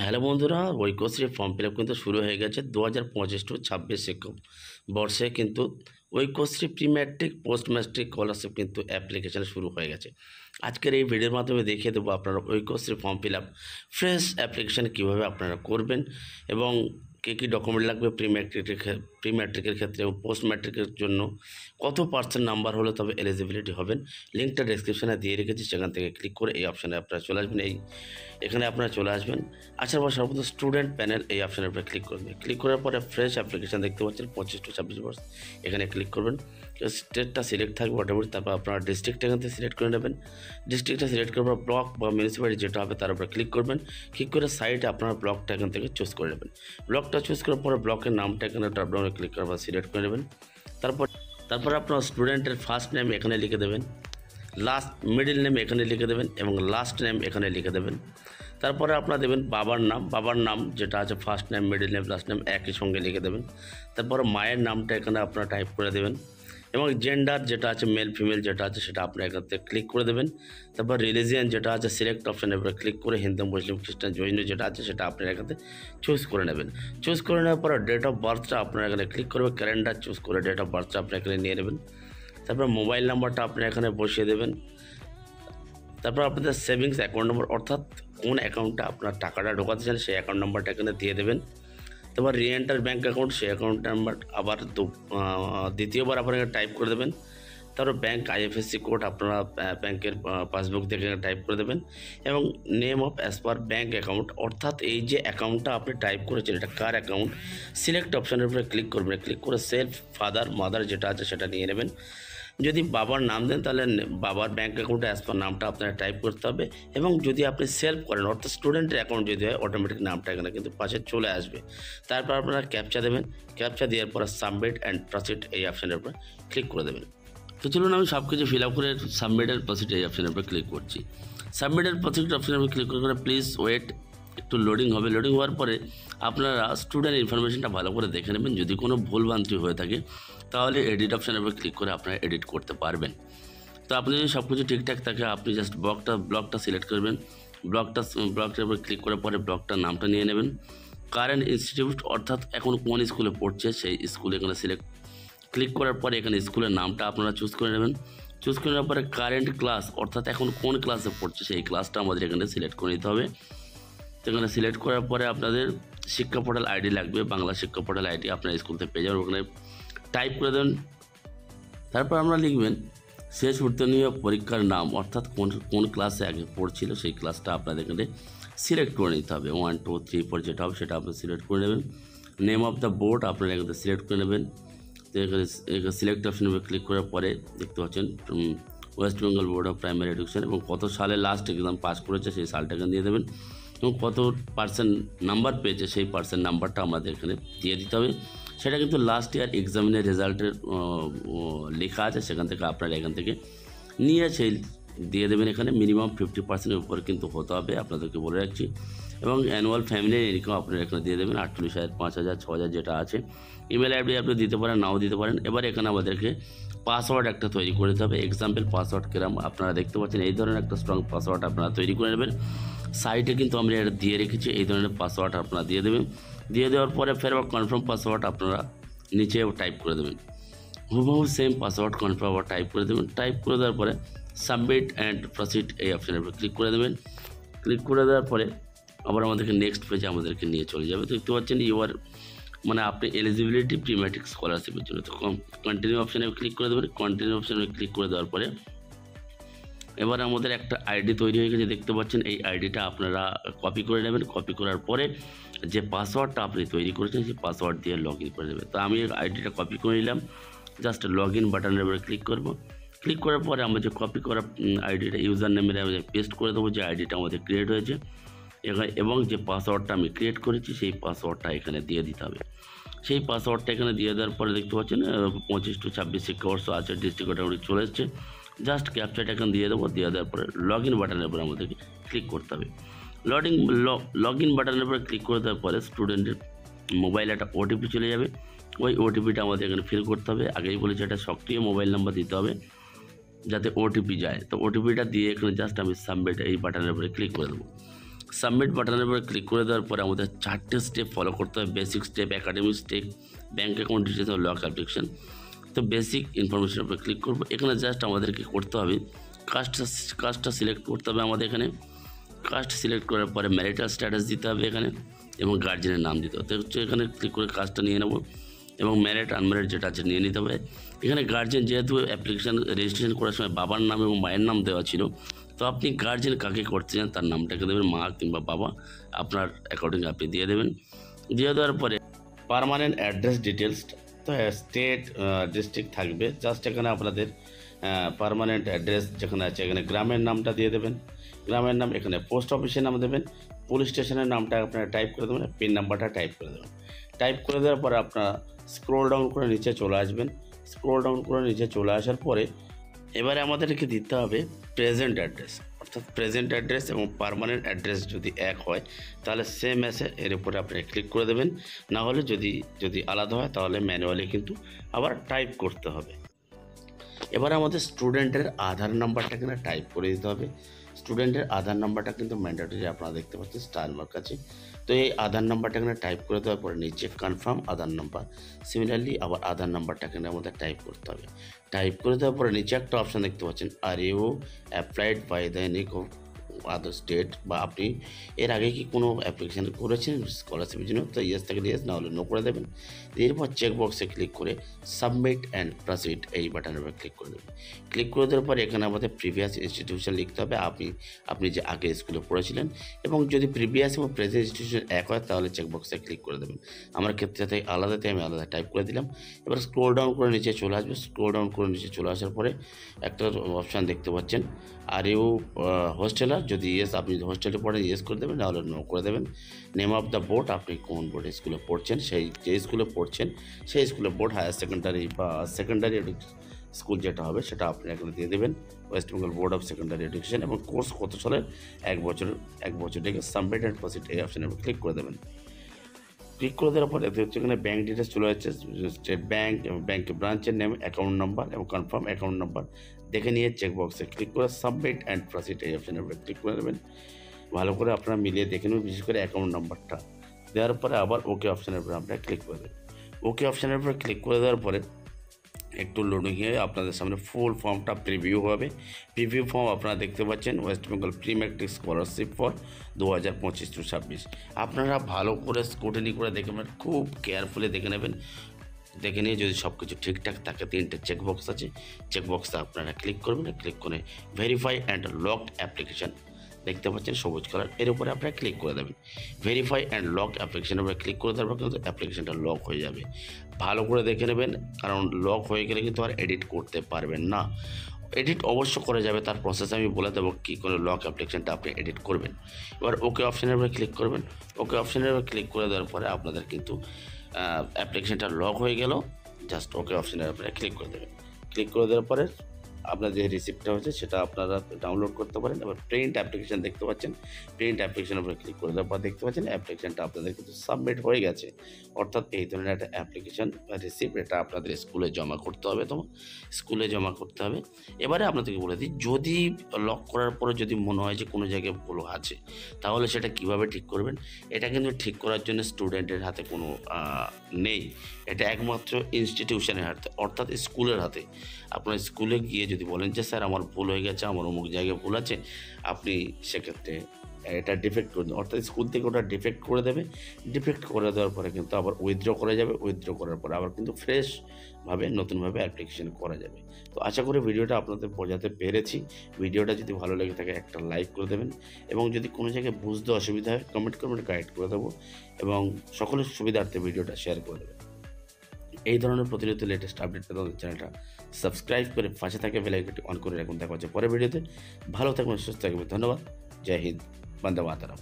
Hello বন্ধুরা, Aikyashree form fill up কিন্তু শুরু হয়ে গেছে 2025-26 শিক্ষাবর্ষে। কিন্তু Aikyashree pre matric post matric scholarship কিন্তু অ্যাপ্লিকেশান শুরু হয়ে গেছে। আজকের এই ভিডিওর মাধ্যমে দেখিয়ে দেবো আপনারা Aikyashree form fill up fresh application কীভাবে আপনারা করবেন এবং কী কী ডকুমেন্ট লাগবে প্রি ম্যাট্রিকের ক্ষেত্রে এবং পোস্ট ম্যাট্রিকের জন্য কত পার্সেন্ট নাম্বার হলে তবে এলিজিবিলিটি হবেন। লিঙ্কটা ডেসক্রিপশানে দিয়ে রেখেছি, সেখান থেকে ক্লিক করে এই অপশানে আপনারা চলে আসবেন। এখানে আপনারা চলে আসবেন। আসার পর সর্বপ্রথম স্টুডেন্ট প্যানেল এই অপশানের উপরে ক্লিক করবেন। ক্লিক করার পরে ফ্রেশ অ্যাপ্লিকেশান দেখতে পাচ্ছেন 25-26 বর্ষ, এখানে ক্লিক করবেন। স্টেটটা সিলেক্ট থাকবে অটোমেটিক, তারপর আপনারা ডিস্ট্রিক্টটা এখান থেকে সিলেক্ট করে নেবেন। ডিস্ট্রিক্টটা সিলেক্ট করার পর ব্লক বা মিউনিসিপ্যালিটি যেটা হবে তার উপরে ক্লিক করবেন। ক্লিক করে সাইডে আপনারা ব্লকটা এখান থেকে চুজ করে নেবেন। ব্লকটা চুজ করার পরে ব্লকের নামটা এখানে ড্রপডাউনে ক্লিক করার পর সিলেক্ট করে নেবেন। তারপর আপনার স্টুডেন্টের ফার্স্ট নেম এখানে লিখে দেবেন, মিডিল নেম এখানে লিখে দেবেন এবং লাস্ট নেম এখানে লিখে দেবেন। তারপরে আপনারা দেবেন বাবার নাম যেটা আছে first name middle name last name একই সঙ্গে লিখে দেবেন। তারপরে মায়ের নামটা এখানে আপনারা টাইপ করে দেবেন এবং জেন্ডার যেটা আছে মেল ফিমেল যেটা আছে সেটা আপনারা এখান থেকে ক্লিক করে দেবেন। তারপর রিলিজিয়ান যেটা আছে সিলেক্ট অপশানের উপরে ক্লিক করে হিন্দু মুসলিম খ্রিস্টান জৈন যেটা আছে সেটা আপনারা এখান থেকে চুজ করে নেবেন। চুজ করে নেওয়ার পরে ডেট অফ বার্থটা আপনারা এখানে ক্লিক করবে, ক্যালেন্ডার চুজ করে ডেট অফ বার্থটা আপনারা এখানে নিয়ে নেবেন। তারপর মোবাইল নাম্বারটা আপনারা এখানে বসিয়ে দেবেন। তারপর আপনাদের সেভিংস অ্যাকাউন্ট নম্বর অর্থাৎ কোন অ্যাকাউন্টে আপনার টাকাটা ঢোকাতে চান সেই অ্যাকাউন্ট নাম্বারটা এখানে দিয়ে দেবেন। তারপর রিএন্টার ব্যাঙ্ক অ্যাকাউন্ট সেই অ্যাকাউন্ট নাম্বার আবার দ্বিতীয়বার আপনারা টাইপ করে দেবেন। তারপর ব্যাঙ্ক আইএফএসসি কোড আপনারা ব্যাংকের পাসবুক থেকে টাইপ করে দেবেন এবং name of as per bank account অর্থাৎ এই যে অ্যাকাউন্টটা আপনি টাইপ করেছেন এটা কার অ্যাকাউন্ট সিলেক্ট অপশানের উপরে ক্লিক করবেন। ক্লিক করে সেলফ ফাদার মাদার যেটা আছে সেটা নিয়ে নেবেন। যদি বাবার নাম দেন তাহলে বাবার ব্যাঙ্ক অ্যাকাউন্টে অ্যাজ পার নামটা আপনারা টাইপ করতে হবে এবং যদি আপনি সেলফ করেন অর্থাৎ স্টুডেন্টের অ্যাকাউন্ট যদি হয় অটোমেটিক নামটা এখানে কিন্তু পাশে চলে আসবে। তারপর আপনারা ক্যাপচা দেবেন। ক্যাপচা দেওয়ার পরে সাবমিট অ্যান্ড প্রসিড এই অপশানের উপরে ক্লিক করে দেবেন। তো চলুন আমি সব কিছু ফিল আপ করে সাবমিট অ্যান্ড প্রসিড এই অপশানের উপরে ক্লিক করছি। সাবমিট অ্যান্ড প্রসিড অপশানের উপরে ক্লিক করে প্লিজ ওয়েট, একটু লোডিং হবে। লোডিং হওয়ার পরে আপনারা স্টুডেন্ট ইনফরমেশনটা ভালো করে দেখে নেবেন, যদি কোনো ভুলভ্রান্তি হয়ে থাকে তাহলে এডিট অপশানের উপরে ক্লিক করে আপনারা এডিট করতে পারবেন। তো আপনি যদি সব কিছু ঠিকঠাক থাকে আপনি জাস্ট ব্লকটা সিলেক্ট করবেন। ব্লকটার উপরে ক্লিক করার পরে ব্লকটার নামটা নিয়ে নেবেন। কারেন্ট ইনস্টিটিউট অর্থাৎ এখন কোন স্কুলে পড়ছে সেই স্কুলে এখানে ক্লিক করার পরে এখানে স্কুলের নামটা আপনারা চুজ করে নেবেন। চুজ করে নেওয়ার পরে কারেন্ট ক্লাস অর্থাৎ এখন কোন ক্লাসে পড়ছে সেই ক্লাসটা আমাদের এখানে সিলেক্ট করে নিতে হবে। তো এখানে সিলেক্ট করার পরে আপনাদের শিক্ষা পোর্টাল আইডি লাগবে, বাংলা শিক্ষা পোর্টাল আইডি আপনার স্কুল থেকে পেয়ে যাবেন, ওখানে টাইপ করে দেবেন। তারপর আমরা লিখবেন শেষ উত্তীর্ণ পরীক্ষার নাম অর্থাৎ কোন ক্লাসে আগে পড়ছিল সেই ক্লাসটা আপনাদের এখানে সিলেক্ট করে নিতে হবে। 1 2 3 4 যেটা হবে সেটা আপনি সিলেক্ট করে নেবেন। নেম অফ দ্য বোর্ড আপনারা এখানে সিলেক্ট করে নেবেন। তো এখানে সিলেক্ট অপশানে ক্লিক করার পরে দেখতে পাচ্ছেন West Bengal board of primary education এবং কত সালে লাস্ট এক্সাম পাস করেছে সেই সালটাকে দিয়ে দেবেন এবং কত পার্সেন্ট নাম্বার পেয়েছে সেই পার্সেন্ট নাম্বারটা আমাদের এখানে দিয়ে দিতে হবে। সেটা কিন্তু লাস্ট ইয়ার এক্সামিনের রেজাল্টের লেখা আছে, সেখান থেকে আপনারা এখান থেকে নিয়ে সেই দিয়ে দেবেন। এখানে মিনিমাম 50%-এর উপরে কিন্তু হতে হবে, আপনাদেরকে বলে রাখছি। এবং অ্যানুয়াল ফ্যামিলি ইনকাম আপনারা এখানে দিয়ে দেবেন 48,000 5,000 6,000 যেটা আছে। ইমেল আইডি আপনি দিতে পারেন, নাও দিতে পারেন। এবার এখানে আমাদেরকে পাসওয়ার্ড একটা তৈরি করে দিতে হবে। এক্সাম্পল পাসওয়ার্ড কিরম আপনারা দেখতে পাচ্ছেন এই ধরনের একটা স্ট্রং পাসওয়ার্ড আপনারা তৈরি করে নেবেন। সাইটে কিন্তু আমরা এটা দিয়ে রেখেছি, এই ধরনের পাসওয়ার্ড আপনারা দিয়ে দেবেন। দিয়ে দেওয়ার পরে ফের আবার কনফার্ম পাসওয়ার্ড আপনারা নিচে টাইপ করে দেবেন। হুবহু সেম পাসওয়ার্ড কনফার্ম আবার টাইপ করে দেবেন। টাইপ করে দেওয়ার পরে সাবমিট অ্যান্ড প্রসিড এই অপশানের উপর ক্লিক করে দেবেন। ক্লিক করে দেওয়ার পরে আবার আমাদেরকে নেক্সট পেজে আমাদেরকে নিয়ে চলে যাবে। তো দেখতে পাচ্ছেন মানে আপনি এলিজিবিলিটি প্রি ম্যাট্রিক স্কলারশিপের জন্য। তো কন্টিনিউ অপশানে ক্লিক করে দেবেন। কন্টিনিউ অপশানে ক্লিক করে দেওয়ার পরে এবার আমাদের একটা আইডি তৈরি হয়ে গেছে, দেখতে পাচ্ছেন। এই আইডিটা আপনারা কপি করে নেবেন। কপি করার পরে যে পাসওয়ার্ডটা আপনি তৈরি করেছেন সেই পাসওয়ার্ড দিয়ে লগ ইন করে দেবেন। তো আমি আইডিটা কপি করে নিলাম, জাস্ট লগ ইন বাটনের উপরে ক্লিক করব। ক্লিক করার পরে আমরা যে কপি করা আইডিটা ইউজার নেমের আমাদের পেস্ট করে দেবো, যে আইডিটা আমাদের ক্রিয়েট হয়েছে এবং যে পাসওয়ার্ডটা আমি ক্রিয়েট করেছি সেই পাসওয়ার্ডটা এখানে দিয়ে দিতে হবে। সেই পাসওয়ার্ডটা এখানে দিয়ে দেওয়ার পরে দেখতে পাচ্ছেন 25-26 শিক্ষাবর্ষ আছে, ডিস্ট্রিক্ট অটোমেটিক চলে এসছে। জাস্ট ক্যাপচারটা এখানে দিয়ে দেবো। দিয়ে দেওয়ার পরে লগ ইন বাটনের উপরে আমাদেরকে ক্লিক করতে হবে। লগ ইন বাটনের উপরে ক্লিক করে দেওয়ার পরে স্টুডেন্টের মোবাইলে একটা ওটিপি চলে যাবে। ওই ওটিপিটা আমাদের এখানে ফিল করতে হবে। আগেই বলেছি একটা সক্রিয় মোবাইল নাম্বার দিতে হবে যাতে ওটিপি যায়। তো ওটিপিটা দিয়ে এখানে জাস্ট আমি সাবমিট এই বাটনের উপরে ক্লিক করে দেবো। সাবমিট বাটনের উপরে ক্লিক করে দেওয়ার পরে আমাদের 4টে স্টেপ ফলো করতে হবে। Basic step, academic step, bank account details ও লক অ্যাপ্লিকেশন। তো বেসিক ইনফরমেশনের উপরে ক্লিক করবো। এখানে জাস্ট আমাদেরকে করতে হবে কাস্টটা সিলেক্ট করতে হবে আমাদের এখানে। কাস্ট সিলেক্ট করার পরে ম্যারিটাল স্ট্যাটাস দিতে হবে এখানে এবং গার্জেনের নাম দিতে হবে। তো হচ্ছে এখানে ক্লিক করে কাজটা নিয়ে নেব এবং ম্যারিড আনম্যারিড যেটা আছে নিয়ে নিতে হবে। এখানে গার্জেন যেহেতু অ্যাপ্লিকেশান রেজিস্ট্রেশন করার সময় বাবার নাম এবং মায়ের নাম দেওয়া ছিল, তো আপনি গার্জেন কাকে করতে চান তার নামটাকে দেবেন, মা কিংবা বাবা আপনার অ্যাকর্ডিং আপনি দিয়ে দেবেন। দিয়ে দেওয়ার পরে পার্মানেন্ট অ্যাড্রেস ডিটেলস, তো স্টেট ডিস্ট্রিক্ট থাকবে। জাস্ট এখানে আপনাদের পার্মানেন্ট অ্যাড্রেস যেখানে আছে এখানে গ্রামের নামটা দিয়ে দেবেন, গ্রামের নাম। এখানে পোস্ট অফিসের নাম দেবেন, পুলিশ স্টেশনের নামটা আপনারা টাইপ করে দেবেন, পিন নাম্বারটা টাইপ করে দেবেন। টাইপ করে দেওয়ার পরে আপনারা স্ক্রোল ডাউন করে নিচে চলে আসবেন। স্ক্রোল ডাউন করে নিচে চলে আসার পরে এবারে আমাদেরকে দিতে হবে প্রেজেন্ট অ্যাড্রেস, অর্থাৎ প্রেজেন্ট অ্যাড্রেস এবং পার্মানেন্ট অ্যাড্রেস যদি এক হয় তাহলে সেম এসে এর উপরে আপনি ক্লিক করে দেবেন। না হলে যদি আলাদা হয় তাহলে ম্যানুয়ালি কিন্তু আবার টাইপ করতে হবে। এবার আমাদের স্টুডেন্টের আধার নাম্বারটা এখানে টাইপ করে দিতে হবে। স্টুডেন্টের আধার নাম্বারটা কিন্তু ম্যান্ডেটরি, আপনারা দেখতে পাচ্ছেন স্টার মার্ক আছে। তো এই আধার নাম্বারটা এখানে টাইপ করে দেওয়ার পরে নিচে কনফার্ম আধার নাম্বার, সিমিলারলি আবার আধার নাম্বারটা এখানে আমাদের টাইপ করতে হবে। টাইপ করে দেওয়ার পরে নিচে একটা অপশান দেখতে পাচ্ছেন, are you applied by the any other state, বা আপনি এর আগে কি কোনো অ্যাপ্লিকেশান করেছেন স্কলারশিপের জন্য, তো ইয়েস থাকলে ইয়েস, না হলে নো করে দেবেন। এরপর চেকবক্সে ক্লিক করে সাবমিট অ্যান্ড প্রসিড এই বাটনের উপর ক্লিক করে দেবেন। ক্লিক করে দেওয়ার পরে এখানে আমাদের প্রিভিয়াস ইনস্টিটিউশন লিখতে হবে, আপনি যে আগে স্কুলে পড়েছিলেন, এবং যদি প্রিভিয়াস এবং প্রেজেন্ট ইনস্টিটিউশন এক হয় তাহলে চেকবক্সে ক্লিক করে দেবেন। আমার ক্ষেত্রে তাই আলাদাতে আমি আলাদা টাইপ করে দিলাম। এবার স্ক্রোল ডাউন করে নিচে চলে আসবে। স্ক্রোল ডাউন করে নিচে চলে আসার পরে একটা অপশান দেখতে পাচ্ছেন, আর ইউ হোস্টেলার, যদি ইয়েস আপনি হোস্টেলে পড়েন ইয়েস করে দেবেন, নাহলে নো করে দেবেন। নেম অফ দ্য বোর্ড, আপনি কোন বোর্ডে স্কুলে পড়ছেন, সেই যে স্কুলে পড়ছেন সেই স্কুলের বোর্ড, হায়ার সেকেন্ডারি বা সেকেন্ডারি স্কুল যেটা হবে সেটা আপনি এখানে দিয়ে দেবেন, West Bengal board of secondary education, এবং কোর্স কত সালের, এক বছর থেকে সাবমিট অ্যান্ড প্রসিড এই অপশানে ক্লিক করে দেবেন। ক্লিক করে দেওয়ার পরে হচ্ছে এখানে ব্যাঙ্ক ডিটেলস চলে যাচ্ছে, স্টেট ব্যাঙ্ক এবং ব্যাঙ্কের ব্রাঞ্চের নেম, অ্যাকাউন্ট নাম্বার এবং কনফার্ম অ্যাকাউন্ট নাম্বার দেখে নিয়ে চেকবক্সে ক্লিক করে সাবমিট অ্যান্ড প্রসিড এই অপশানের উপরে ক্লিক করে দেবেন। ভালো করে আপনারা মিলিয়ে দেখে নেবেন, বিশেষ করে অ্যাকাউন্ট নাম্বারটা দেওয়ার পরে আবার ওকে অপশানের উপরে আপনারা ক্লিক করে দেবেন। ওকে অপশানের উপরে ক্লিক করে দেওয়ার পরে একটু লোডিং হয়ে আপনাদের সামনে ফুল ফর্মটা প্রিভিউ হবে। প্রিভিউ ফর্ম আপনারা দেখতে পাচ্ছেন, West Bengal pre matric scholarship for 2025-26। আপনারা ভালো করে স্ক্রুটিনি করে দেখে নেবেন, খুব কেয়ারফুলি দেখে নেবেন। দেখে নিয়ে যদি সব কিছু ঠিকঠাক থাকে, 3টে চেকবক্স আছে, চেকবক্সে আপনারা ক্লিক করবেন। ক্লিক করে ভেরিফাই অ্যান্ড লক অ্যাপ্লিকেশান দেখতে পাচ্ছেন সবুজ কালার, এর উপরে আপনারা ক্লিক করে দেবেন। ভেরিফাই অ্যান্ড লক অ্যাপ্লিকেশানের উপরে ক্লিক করে দেওয়ার পর কিন্তু অ্যাপ্লিকেশানটা লক হয়ে যাবে। ভালো করে দেখে নেবেন, কারণ লক হয়ে গেলে কিন্তু আর এডিট করতে পারবেন না। এডিট অবশ্য করা যাবে, তার প্রসেস আমি বলে দেবো কী করে লক অ্যাপ্লিকেশানটা আপনি এডিট করবেন। এবার ওকে অপশানের উপরে ক্লিক করবেন। ওকে অপশানের উপরে ক্লিক করে দেওয়ার পরে আপনাদের কিন্তু অ্যাপ্লিকেশানটা লক হয়ে গেল। জাস্ট ওকে অপশানের উপরে ক্লিক করে দেবেন। ক্লিক করে দেওয়ার পরে আপনার যে রিসিপ্টটা হচ্ছে সেটা আপনারা ডাউনলোড করতে পারেন। এবার প্রিন্ট অ্যাপ্লিকেশান দেখতে পাচ্ছেন, প্রিন্ট অ্যাপ্লিকেশানের উপরে ক্লিক করে দেওয়ার পর দেখতে পাচ্ছেন অ্যাপ্লিকেশানটা আপনাদের কিন্তু সাবমিট হয়ে গেছে। অর্থাৎ এই ধরনের একটা অ্যাপ্লিকেশান বা রিসিপ্ট, এটা আপনাদের স্কুলে জমা করতে হবে, স্কুলে জমা করতে হবে। এবারে আপনাদেরকে বলে দিই, যদি লক করার পরে যদি মনে হয় যে কোনো জায়গায় ভুল আছে, তাহলে সেটা কিভাবে ঠিক করবেন। এটা কিন্তু ঠিক করার জন্য স্টুডেন্টের হাতে কোনো নেই, এটা একমাত্র ইনস্টিটিউশনের হাতে, অর্থাৎ স্কুলের হাতে। আপনার স্কুলে গিয়ে যদি বলেন যে স্যার আমার ভুল হয়ে গেছে, আমার অমুক জায়গায় ভুল আছে, আপনি সেক্ষেত্রে এটা ডিফেক্ট করে দেবেন, অর্থাৎ স্কুল থেকে ওটা ডিফেক্ট করে দেবে। ডিফেক্ট করে দেওয়ার পরে কিন্তু আবার উইথড্র করা যাবে, উইথড্র করার পরে আবার কিন্তু ফ্রেশভাবে নতুনভাবে অ্যাপ্লিকেশন করা যাবে। তো আশা করি ভিডিওটা আপনাদের বোঝাতে পেরেছি। ভিডিওটা যদি ভালো লেগে থাকে একটা লাইক করে দেবেন, এবং যদি কোনো জায়গায় বুঝতে অসুবিধা হয় কমেন্ট করবেন, গাইড করে দেবো, এবং সকলের সুবিধার্থে ভিডিওটা শেয়ার করে দেবেন। এই ধরনের প্রতিনিয়ত লেটেস্ট আপডেট পেতে আমাদের চ্যানেলটা সাবস্ক্রাইব করে পাশে থাকে বেল আইকনটি অন করে রাখুন। দেখা হচ্ছে পরের ভিডিওতে। ভালো থাকবেন, সুস্থ থাকবেন। ধন্যবাদ। জয় হিন্দ, বন্দে মাতরম।